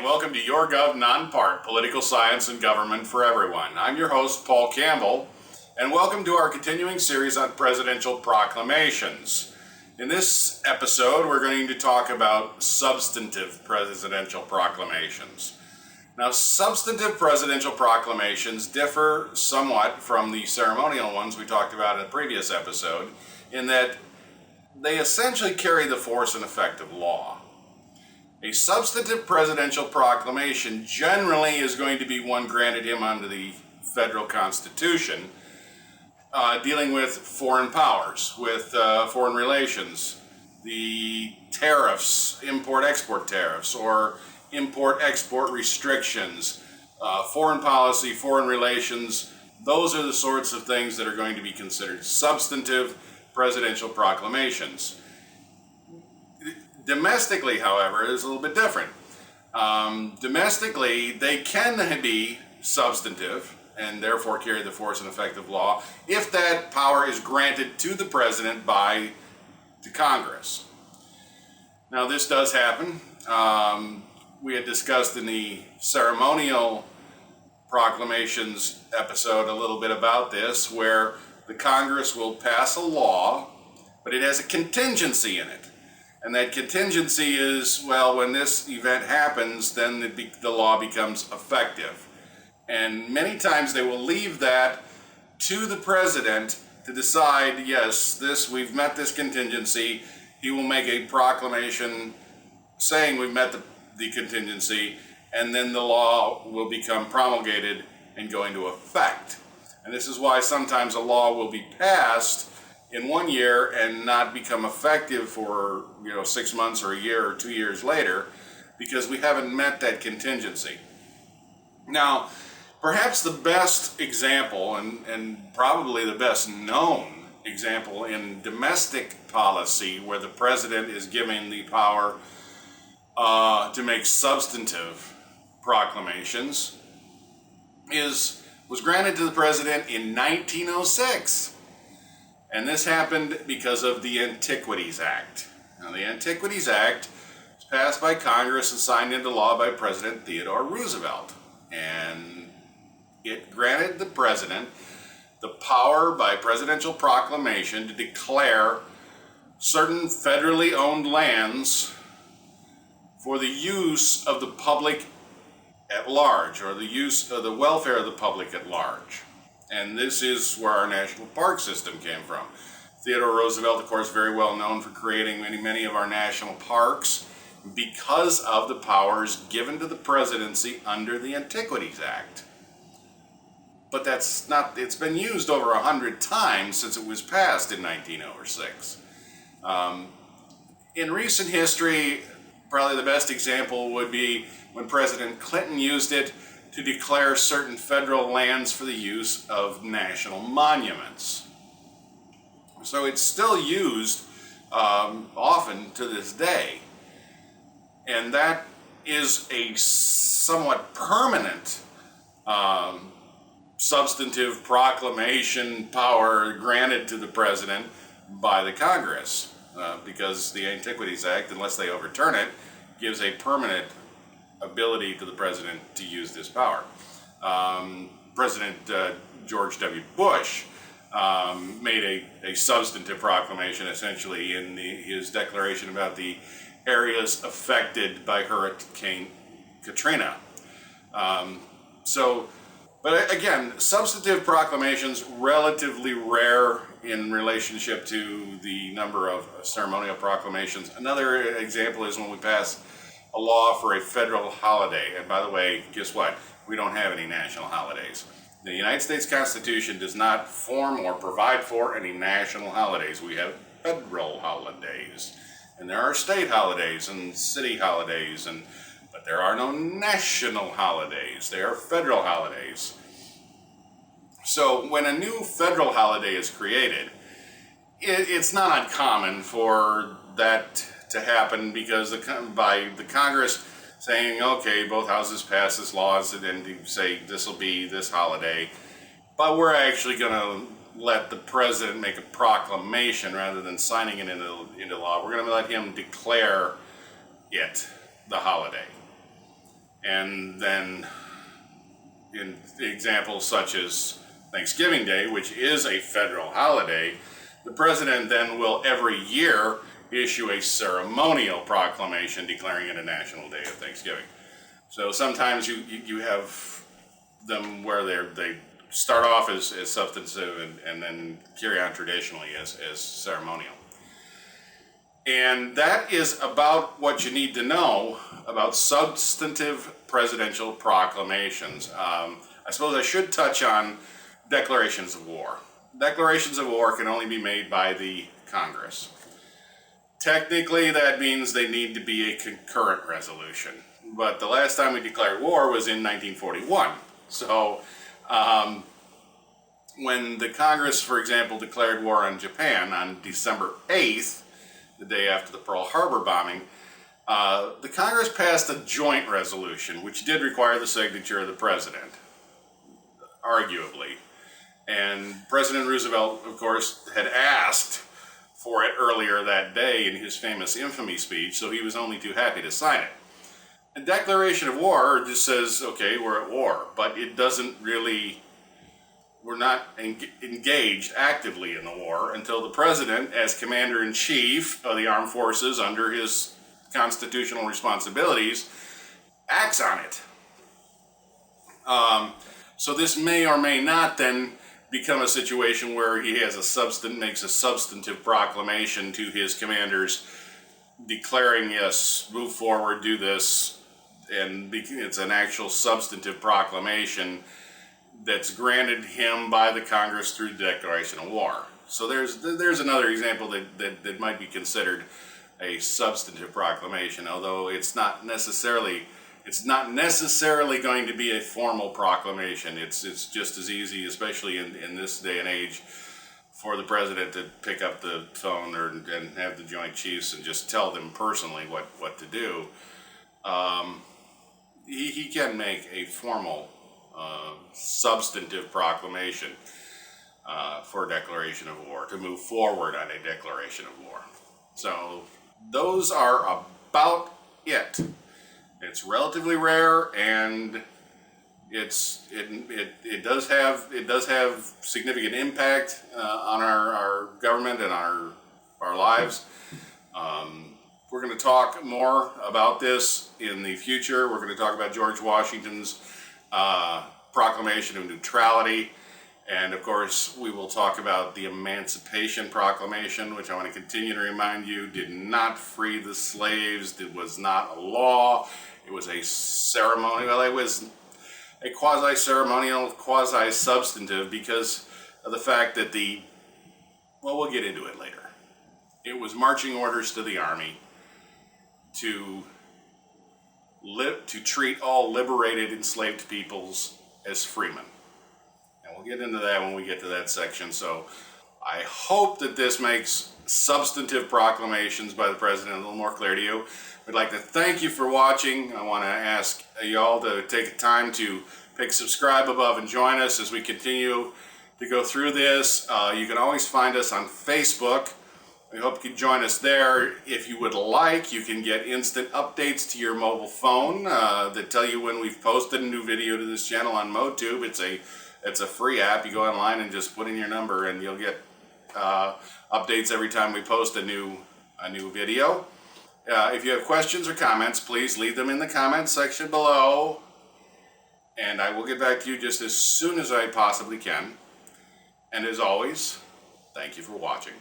and welcome to Your Gov Non-Part, Political Science and Government for Everyone. I'm your host, Paul Campbell, and welcome to our continuing series on presidential proclamations. In this episode, we're going to talk about substantive presidential proclamations. Now, substantive presidential proclamations differ somewhat from the ceremonial ones we talked about in the previous episode, in that they essentially carry the force and effect of law. A substantive presidential proclamation generally is going to be one granted him under the federal constitution, dealing with foreign powers, with foreign relations, the tariffs, import-export tariffs, or import-export restrictions, foreign policy, foreign relations. Those are the sorts of things that are going to be considered substantive presidential proclamations. Domestically, however, is a little bit different. Domestically, they can be substantive and therefore carry the force and effect of law if that power is granted to the president by the Congress. Now, this does happen. We had discussed in the ceremonial proclamations episode a little bit about this, where the Congress will pass a law, but it has a contingency in it. And that contingency is, well, when this event happens, then the law becomes effective. And many times they will leave that to the president to decide, yes, we've met this contingency. He will make a proclamation saying we've met the contingency, and then the law will become promulgated and go into effect. And this is why sometimes a law will be passed in 1 year and not become effective for 6 months or a year or 2 years later, because we haven't met that contingency. Now, perhaps the best example, and probably the best known example in domestic policy where the president is given the power to make substantive proclamations, was granted to the president in 1906. And this happened because of the Antiquities Act. Now, the Antiquities Act was passed by Congress and signed into law by President Theodore Roosevelt. And it granted the president the power by presidential proclamation to declare certain federally owned lands for the use of the public at large, or the use of the welfare of the public at large. And this is where our national park system came from. Theodore Roosevelt, of course, very well known for creating many of our national parks because of the powers given to the presidency under the Antiquities Act. But it's been used over 100 times since it was passed in 1906. In recent history, probably the best example would be when President Clinton used it to declare certain federal lands for the use of national monuments. So it's still used often to this day. And that is a somewhat permanent substantive proclamation power granted to the president by the Congress, because the Antiquities Act, unless they overturn it, gives a permanent ability to the president to use this power. President George W. Bush made a substantive proclamation essentially in his declaration about the areas affected by Hurricane Katrina. But again, substantive proclamations relatively rare in relationship to the number of ceremonial proclamations. Another example is when we pass a law for a federal holiday. And by the way, guess what? We don't have any national holidays. The United States Constitution does not form or provide for any national holidays. We have federal holidays. And there are state holidays and city holidays, but there are no national holidays. They are federal holidays. So when a new federal holiday is created, it's not uncommon for that to happen because by the Congress saying, okay, both houses pass this law and to say this will be this holiday, but we're actually going to let the president make a proclamation rather than signing it into law. We're going to let him declare it the holiday. And then in examples such as Thanksgiving Day, which is a federal holiday, the president then will every year issue a ceremonial proclamation declaring it a national day of Thanksgiving. So sometimes you have them where they start off as substantive and then carry on traditionally as ceremonial. And that is about what you need to know about substantive presidential proclamations. I suppose I should touch on declarations of war. Declarations of war can only be made by the Congress. Technically, that means they need to be a concurrent resolution. But the last time we declared war was in 1941. So when the Congress, for example, declared war on Japan on December 8th, the day after the Pearl Harbor bombing, the Congress passed a joint resolution, which did require the signature of the president, arguably. And President Roosevelt, of course, had asked for it earlier that day in his famous infamy speech, so he was only too happy to sign it. A declaration of war just says, okay, we're at war, but it doesn't really, we're not engaged actively in the war until the president, as commander-in-chief of the armed forces under his constitutional responsibilities, acts on it. So this may or may not then become a situation where he has makes a substantive proclamation to his commanders declaring, yes, move forward, do this, and it's an actual substantive proclamation that's granted him by the Congress through the declaration of war. So there's another example that might be considered a substantive proclamation, although it's not necessarily going to be a formal proclamation. It's just as easy, especially in this day and age, for the president to pick up the phone and have the Joint Chiefs and just tell them personally what to do. He can make a formal substantive proclamation for a declaration of war, to move forward on a declaration of war. So those are about it. It's relatively rare, and it does have significant impact on our government and our lives. We're going to talk more about this in the future. We're going to talk about George Washington's Proclamation of Neutrality, and of course we will talk about the Emancipation Proclamation, which I want to continue to remind you did not free the slaves. It was not a law. It was a ceremony. Well, it was a quasi-ceremonial, quasi-substantive because of the fact that we'll get into it later. It was marching orders to the army to treat all liberated enslaved peoples as freemen. And we'll get into that when we get to that section. So I hope that this makes substantive proclamations by the president a little more clear to you. We'd like to thank you for watching. I want to ask y'all to take the time to pick subscribe above and join us as we continue to go through this. You can always find us on Facebook. We hope you can join us there. If you would like, you can get instant updates to your mobile phone that tell you when we've posted a new video to this channel on MoTube. It's a free app. You go online and just put in your number and you'll get updates every time we post a new video. If you have questions or comments, please leave them in the comments section below, and I will get back to you just as soon as I possibly can. And as always, thank you for watching.